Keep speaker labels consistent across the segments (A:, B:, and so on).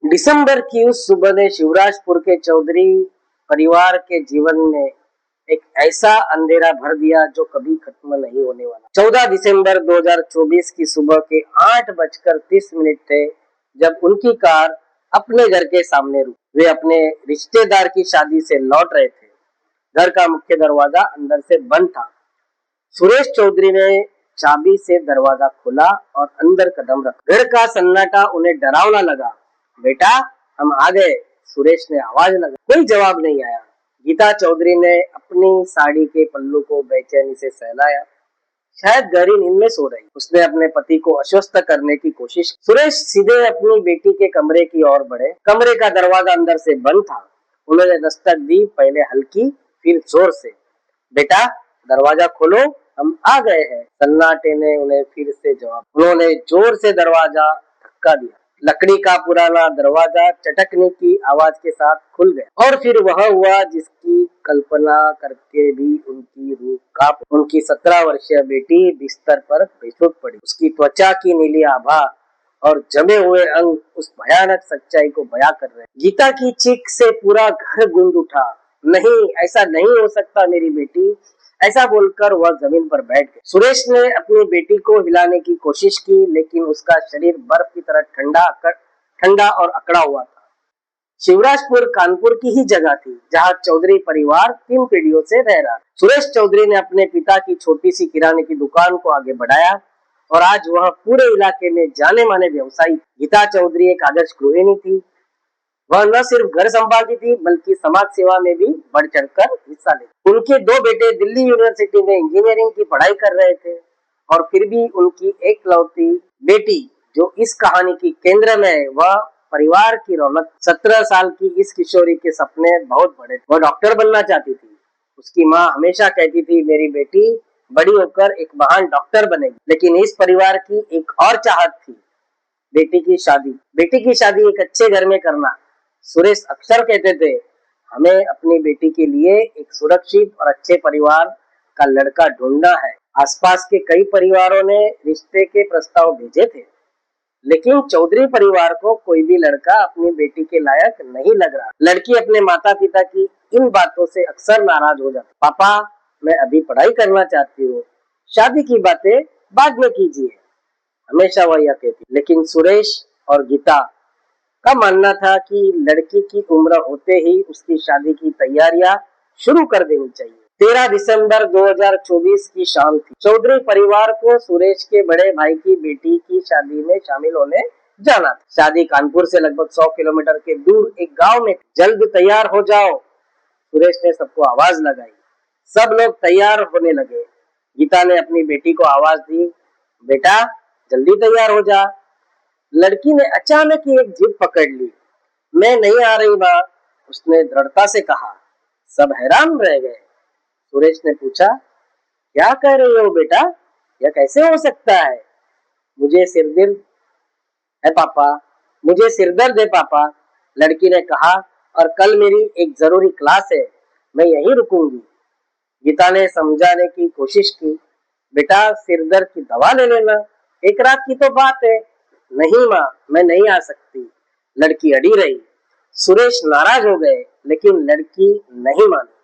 A: दिसंबर की उस सुबह ने शिवराजपुर के चौधरी परिवार के जीवन में एक ऐसा अंधेरा भर दिया जो कभी खत्म नहीं होने वाला। 14 दिसंबर 2024 की सुबह के 8:30 थे जब उनकी कार अपने घर के सामने रुकी। वे अपने रिश्तेदार की शादी से लौट रहे थे। घर का मुख्य दरवाजा अंदर से बंद था। सुरेश चौधरी ने चाबी से दरवाजा खोला और अंदर कदम रखा। घर का सन्नाटा उन्हें डरावना लगा। बेटा, हम आ गए, सुरेश ने आवाज लगा। कोई जवाब नहीं आया। गीता चौधरी ने अपनी साड़ी के पल्लू को बेचैनी से सहलाया। शायद गहरी नींद में सो रही। उसने अपने पति को आश्वस्त करने की कोशिश की। सुरेश सीधे अपनी बेटी के कमरे की ओर बढ़े। कमरे का दरवाजा अंदर से बंद था। उन्होंने दस्तक दी, पहले हल्की फिर जोर से। बेटा, दरवाजा खोलो, हम आ गए हैं। सन्नाटे ने उन्हें फिर से जवाब। उन्होंने जोर से दरवाजा धक्का दिया। लकड़ी का पुराना दरवाजा चटकने की आवाज के साथ खुल गया और फिर वह हुआ जिसकी कल्पना करके भी उनकी रूह कांप। उनकी 17 वर्षीय बेटी बिस्तर पर बेसुध पड़ी। उसकी त्वचा की नीली आभा और जमे हुए अंग उस भयानक सच्चाई को बयां कर रहे। गीता की चीख से पूरा घर गूंज उठा। नहीं, ऐसा नहीं हो सकता मेरी बेटी, ऐसा बोलकर वह जमीन पर बैठ गए। सुरेश ने अपनी बेटी को हिलाने की कोशिश की, लेकिन उसका शरीर बर्फ की तरह ठंडा और अकड़ा हुआ था। शिवराजपुर कानपुर की ही जगह थी जहां चौधरी परिवार 3 पीढ़ियों से रह रहा। सुरेश चौधरी ने अपने पिता की छोटी सी किराने की दुकान को आगे बढ़ाया और आज वह पूरे इलाके में जाने माने व्यवसायी। गीता चौधरी एक आदर्श गृहिणी थी। वह न सिर्फ घर संभालती थी बल्कि समाज सेवा में भी बढ़ चढ़कर हिस्सा लेती। उनके 2 बेटे दिल्ली यूनिवर्सिटी में इंजीनियरिंग की पढ़ाई कर रहे थे और फिर भी उनकी एकलौती बेटी जो इस कहानी की केंद्र में है, वह परिवार की रौनक। 17 साल की इस किशोरी के सपने बहुत बड़े थे। वह डॉक्टर बनना चाहती थी। उसकी माँ हमेशा कहती थी, मेरी बेटी बड़ी होकर एक महान डॉक्टर बनेगी। लेकिन इस परिवार की एक और चाहत थी, बेटी की शादी। बेटी की शादी एक अच्छे घर में करना। सुरेश अक्सर कहते थे, हमें अपनी बेटी के लिए एक सुरक्षित और अच्छे परिवार का लड़का ढूंढना है। आसपास के कई परिवारों ने रिश्ते के प्रस्ताव भेजे थे, लेकिन चौधरी परिवार को कोई भी लड़का अपनी बेटी के लायक नहीं लग रहा। लड़की अपने माता पिता की इन बातों से अक्सर नाराज हो जाती। पापा, मैं अभी पढ़ाई करना चाहती हूँ, शादी की बातें बाद में कीजिए, हमेशा वह यह कहती। लेकिन सुरेश और गीता का मानना था कि लड़की की उम्र होते ही उसकी शादी की तैयारियां शुरू कर देनी चाहिए। 13 दिसंबर 2024 की शाम थी। चौधरी परिवार को सुरेश के बड़े भाई की बेटी की शादी में शामिल होने जाना था। शादी कानपुर से लगभग 100 किलोमीटर के दूर एक गांव में। जल्द तैयार हो जाओ, सुरेश ने सबको आवाज लगाई। सब लोग तैयार होने लगे। गीता ने अपनी बेटी को आवाज दी, बेटा जल्दी तैयार हो जा। लड़की ने अचानक ही एक जिद पकड़ ली। मैं नहीं आ रही माँ, उसने दृढ़ता से कहा। सब हैरान रह गए। सुरेश ने पूछा, क्या कह रही हो बेटा, यह कैसे हो सकता है? मुझे सिरदर्द है पापा, मुझे सिरदर्द है पापा, लड़की ने कहा, और कल मेरी एक जरूरी क्लास है, मैं यहीं रुकूंगी। गीता ने समझाने की कोशिश की, बेटा सिरदर्द की दवा ले लेना, एक रात की तो बात है। नहीं माँ, मैं नहीं आ सकती, लड़की अड़ी रही। सुरेश नाराज हो गए, लेकिन लड़की नहीं मानी।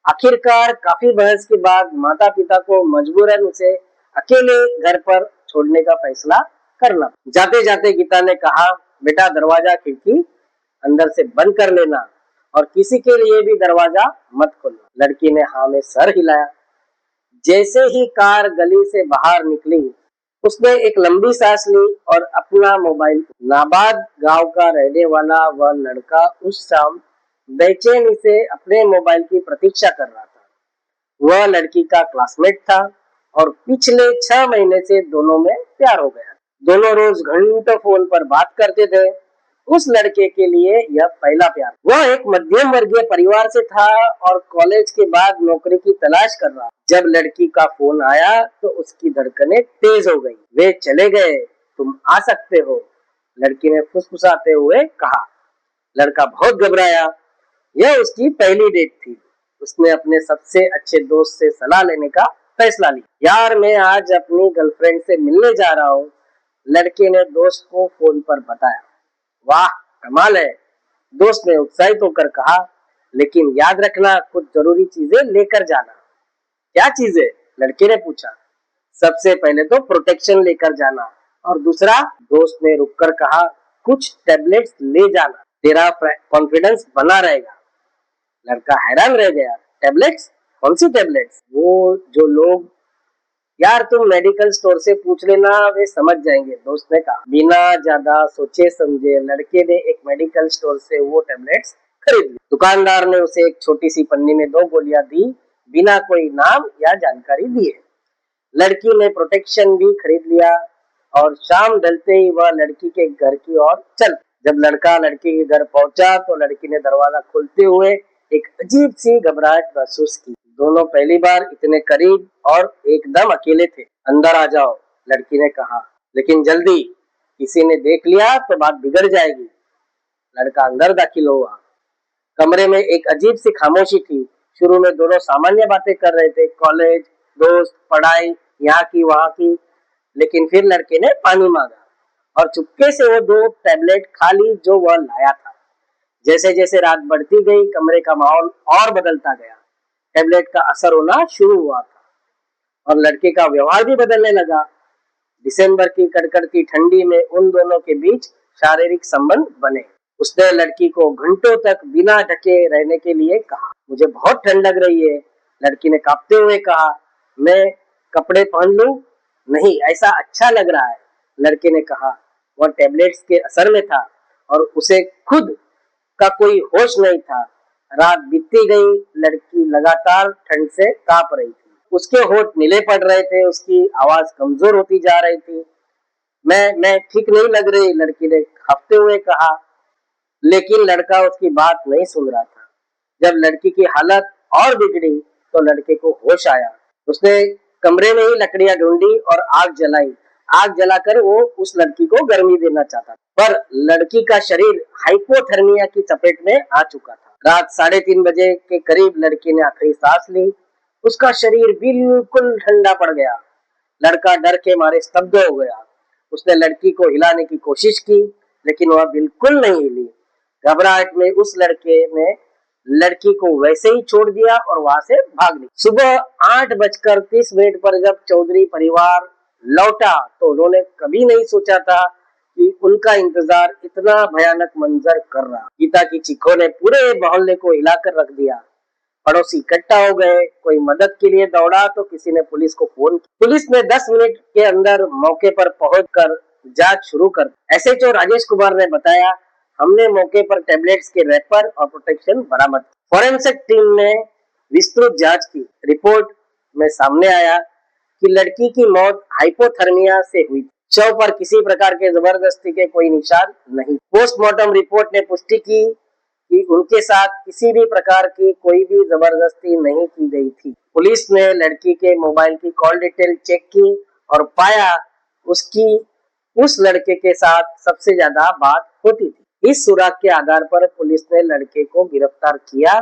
A: आखिरकार काफी बहस के बाद माता पिता को मजबूरन उसे अकेले घर पर छोड़ने का फैसला करना। जाते जाते गीता ने कहा, बेटा दरवाजा खिड़की अंदर से बंद कर लेना और किसी के लिए भी दरवाजा मत खोलना। लड़की ने हाँ में सर हिलाया। जैसे ही कार गली से बाहर निकली, उसने एक लंबी सांस ली और अपना मोबाइल। नाबाद गांव का रहने वाला वह लड़का उस शाम बेचैनी से अपने मोबाइल की प्रतीक्षा कर रहा था। वह लड़की का क्लासमेट था और पिछले 6 महीने से दोनों में प्यार हो गया। दोनों रोज घंटों फोन पर बात करते थे। उस लड़के के लिए यह पहला प्यार। वह एक मध्यम वर्गीय परिवार से था और कॉलेज के बाद नौकरी की तलाश कर रहा। जब लड़की का फोन आया तो उसकी धड़कनें तेज हो गई। वे चले गए, तुम आ सकते हो, लड़की ने फुसफुसाते हुए कहा। लड़का बहुत घबराया। यह उसकी पहली डेट थी। उसने अपने सबसे अच्छे दोस्त से सलाह लेने का फैसला लिया। यार, मैं आज अपनी गर्लफ्रेंड से मिलने जा रहा हूँ, लड़के ने दोस्त को फोन पर बताया। वाह, कमाल है, दोस्त ने उत्साहित होकर कहा। लेकिन याद रखना, कुछ जरूरी चीजें लेकर जाना। क्या चीजें? लड़के ने पूछा। सबसे पहले तो प्रोटेक्शन लेकर जाना, और दूसरा, दोस्त ने रुककर कहा, कुछ टेबलेट्स ले जाना, तेरा कॉन्फिडेंस बना रहेगा। लड़का हैरान रह गया। टेबलेट्स? कौन सी टेबलेट्स? वो जो लोग, यार तुम मेडिकल स्टोर से पूछ लेना, वे समझ जाएंगे, दोस्त ने कहा। बिना ज्यादा सोचे समझे लड़के ने एक मेडिकल स्टोर से वो टेबलेट्स खरीद ली। दुकानदार ने उसे एक छोटी सी पन्नी में 2 गोलियां दी, बिना कोई नाम या जानकारी दिए। लड़की ने प्रोटेक्शन भी खरीद लिया और शाम ढलते ही वह लड़की के घर की ओर चल। जब लड़का लड़की के घर पहुंचा तो लड़की ने दरवाजा खोलते हुए एक अजीब सी घबराहट महसूस की। दोनों पहली बार इतने करीब और एकदम अकेले थे। अंदर आ जाओ, लड़की ने कहा, लेकिन जल्दी, किसी ने देख लिया तो बात बिगड़ जाएगी। लड़का अंदर दाखिल हुआ। कमरे में एक अजीब सी खामोशी थी। शुरू में दोनों सामान्य बातें कर रहे थे, कॉलेज, दोस्त, पढ़ाई, यहाँ की वहाँ की। लेकिन फिर लड़के ने पानी मांगा और चुपके से वो 2 टैबलेट खा ली जो वह लाया था। जैसे जैसे रात बढ़ती गई, कमरे का माहौल और बदलता गया। टैबलेट का असर होना शुरू हुआ था और लड़के का व्यवहार भी बदलने लगा। दिसंबर की कड़कड़ती ठंडी में उन दोनों के बीच शारीरिक संबंध बने। उसने लड़की को घंटों तक बिना ढके रहने के लिए कहा। मुझे बहुत ठंड लग रही है, लड़की ने कांपते हुए कहा। मैं कपड़े पहन लूं? नहीं, ऐसा अच्छा लग रहा है, लड़के ने कहा। वह टैबलेट्स के असर में था और उसे खुद का कोई होश नहीं था। रात बीतती गई, लड़की लगातार ठंड से कांप रही थी। उसके होंठ नीले पड़ रहे थे, उसकी आवाज कमजोर होती जा रही थी। मैं ठीक नहीं लग रही, लड़की ने कांपते हुए कहा। लेकिन लड़का उसकी बात नहीं सुन रहा था। जब लड़की की हालत और बिगड़ी तो लड़के को होश आया। उसने कमरे में ही लकड़ियां ढूंढी और आग जलाई। आग जलाकर वो उस लड़की को गर्मी देना चाहता था, पर लड़की का शरीर हाइपोथर्मिया की चपेट में आ चुका था। रात 3:30 बजे के करीब लड़की ने आखिरी सांस ली। उसका शरीर बिल्कुल ठंडा पड़ गया। लड़का डर के मारे स्तब्ध हो गया। उसने लड़की को हिलाने की कोशिश की, लेकिन वह बिल्कुल नहीं हिली। घबराहट में उस लड़के ने लड़की को वैसे ही छोड़ दिया और वहां से भाग निकला। सुबह 8:30 पर जब चौधरी परिवार लौटा तो उन्होंने कभी नहीं सोचा था कि उनका इंतजार इतना भयानक मंजर कर रहा। गीता की चीखों ने पूरे मोहल्ले को हिलाकर रख दिया। पड़ोसी इकट्ठा हो गए, कोई मदद के लिए दौड़ा तो किसी ने पुलिस को फोन किया। पुलिस ने 10 मिनट के अंदर मौके पर पहुंचकर जांच शुरू कर दी। एसएचओ राजेश कुमार ने बताया, हमने मौके पर टैबलेट्स के रैपर और प्रोटेक्शन बरामद किए। फॉरेंसिक टीम ने विस्तृत जांच की। रिपोर्ट में सामने आया कि लड़की की मौत हाइपोथर्मिया से हुई। शव पर किसी प्रकार के जबरदस्ती के कोई निशान नहीं। पोस्टमार्टम रिपोर्ट ने पुष्टि की कि उनके साथ किसी भी प्रकार की कोई भी जबरदस्ती नहीं की गई थी। पुलिस ने लड़की के मोबाइल की कॉल डिटेल चेक की और पाया उसकी उस लड़के के साथ सबसे ज्यादा बात होती थी। इस सुराग के आधार पर पुलिस ने लड़के को गिरफ्तार किया।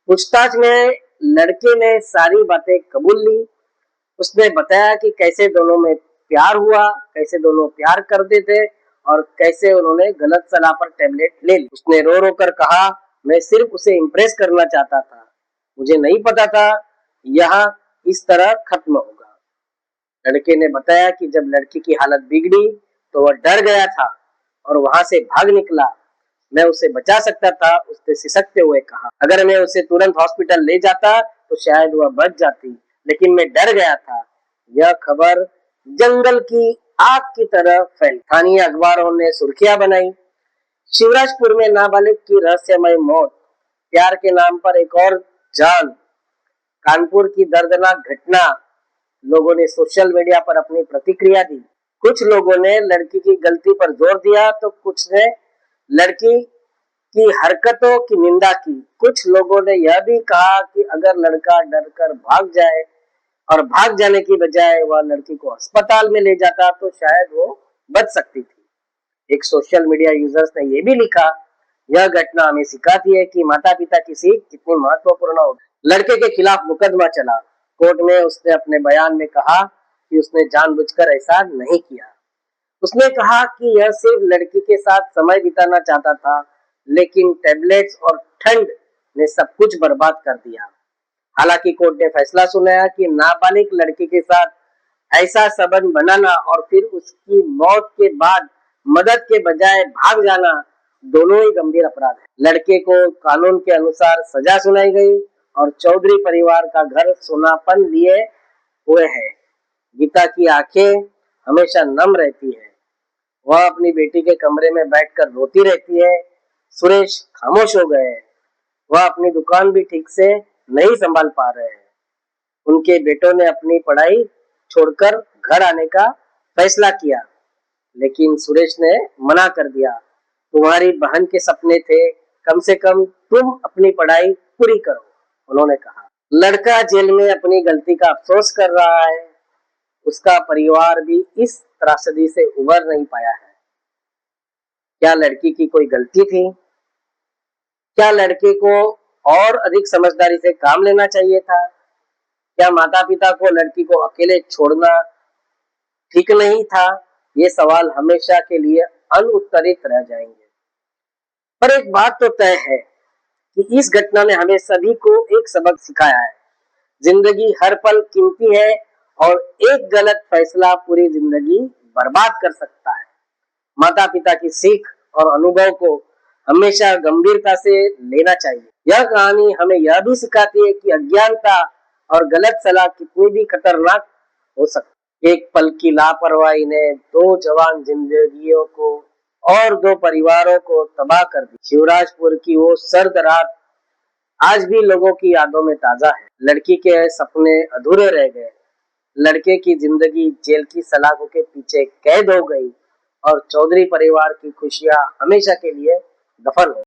A: पूछताछ में लड़के ने सारी बातें कबूल ली। उसने बताया कि कैसे दोनों में प्यार हुआ, कैसे दोनों प्यार करते थे और कैसे उन्होंने गलत सलाह पर टैबलेट ले ली। उसने रो रो कर कहा, मैं सिर्फ उसे इम्प्रेस करना चाहता था, मुझे नहीं पता था यह इस तरह खत्म होगा। लड़के ने बताया कि जब लड़की की हालत बिगड़ी तो वह डर गया था और वहां से भाग निकला। मैं उसे बचा सकता था, उसने सिसकते हुए कहा। अगर मैं उसे तुरंत हॉस्पिटल ले जाता तो शायद वह बच जाती, लेकिन मैं डर गया था। यह खबर जंगल की आग की तरह फैली। स्थानीय अखबारों ने सुर्खियां बनाई, शिवराजपुर में नाबालिग की रहस्यमय मौत, प्यार के नाम पर एक और जान, कानपुर की दर्दनाक घटना। लोगों ने सोशल मीडिया पर अपनी प्रतिक्रिया दी। कुछ लोगों ने लड़की की गलती पर जोर दिया तो कुछ ने लड़की की हरकतों की निंदा की। कुछ लोगों ने यह भी कहा कि अगर लड़का डरकर भाग जाए और भाग जाने की बजाय वह लड़की को अस्पताल में ले जाता तो शायद वो बच सकती थी। एक सोशल मीडिया यूजर्स ने यह भी लिखा, यह घटना हमें सिखाती है कि माता पिता की सीख कितनी महत्वपूर्ण होती है। लड़के के खिलाफ मुकदमा चला। कोर्ट में उसने अपने बयान में कहा कि उसने जानबूझकर ऐसा नहीं किया। उसने कहा कि यह सिर्फ लड़की के साथ समय बिताना चाहता था, लेकिन टैबलेट्स और ठंड ने सब कुछ बर्बाद कर दिया। हालांकि कोर्ट ने फैसला सुनाया कि नाबालिग लड़की के साथ ऐसा संबंध बनाना और फिर उसकी मौत के बाद मदद के बजाय भाग जाना दोनों ही गंभीर अपराध है। लड़के को कानून के अनुसार सजा सुनाई गई और चौधरी परिवार का घर सोनापन लिए हुए है। गीता की आंखें हमेशा नम रहती है। वह अपनी बेटी के कमरे में बैठकर रोती रहती है। सुरेश खामोश हो गए। वह अपनी दुकान भी ठीक से नहीं संभाल पा रहे हैं। उनके बेटों ने अपनी पढ़ाई छोड़कर घर आने का फैसला किया, लेकिन सुरेश ने मना कर दिया। तुम्हारी बहन के सपने थे, कम से कम तुम अपनी पढ़ाई पूरी करो, उन्होंने कहा। लड़का जेल में अपनी गलती का अफसोस कर रहा है। उसका परिवार भी इस त्रासदी से उबर नहीं पाया है। क्या लड़की की कोई गलती थी? क्या लड़के को और अधिक समझदारी से काम लेना चाहिए था? क्या माता पिता को लड़की को अकेले छोड़ना ठीक नहीं था? ये सवाल हमेशा के लिए अनउत्तरित रह जाएंगे। पर एक बात तो तय है कि इस घटना ने हमें सभी को एक सबक सिखाया है। जिंदगी हर पल कीमती है और एक गलत फैसला पूरी जिंदगी बर्बाद कर सकता है। माता पिता की सीख और अनुभव को हमेशा गंभीरता से लेना चाहिए। यह कहानी हमें यह भी सिखाती है कि अज्ञानता और गलत सलाह कितनी भी खतरनाक हो सकती है। एक पल की लापरवाही ने दो जवान जिंदगियों को और दो परिवारों को तबाह कर दी। शिवराजपुर की वो सर्द रात आज भी लोगों की यादों में ताजा है। लड़की के सपने अधूरे रह गए। लड़के की जिंदगी जेल की सलाखों के पीछे कैद हो गई और चौधरी परिवार की खुशियां हमेशा के लिए दफन हो गई।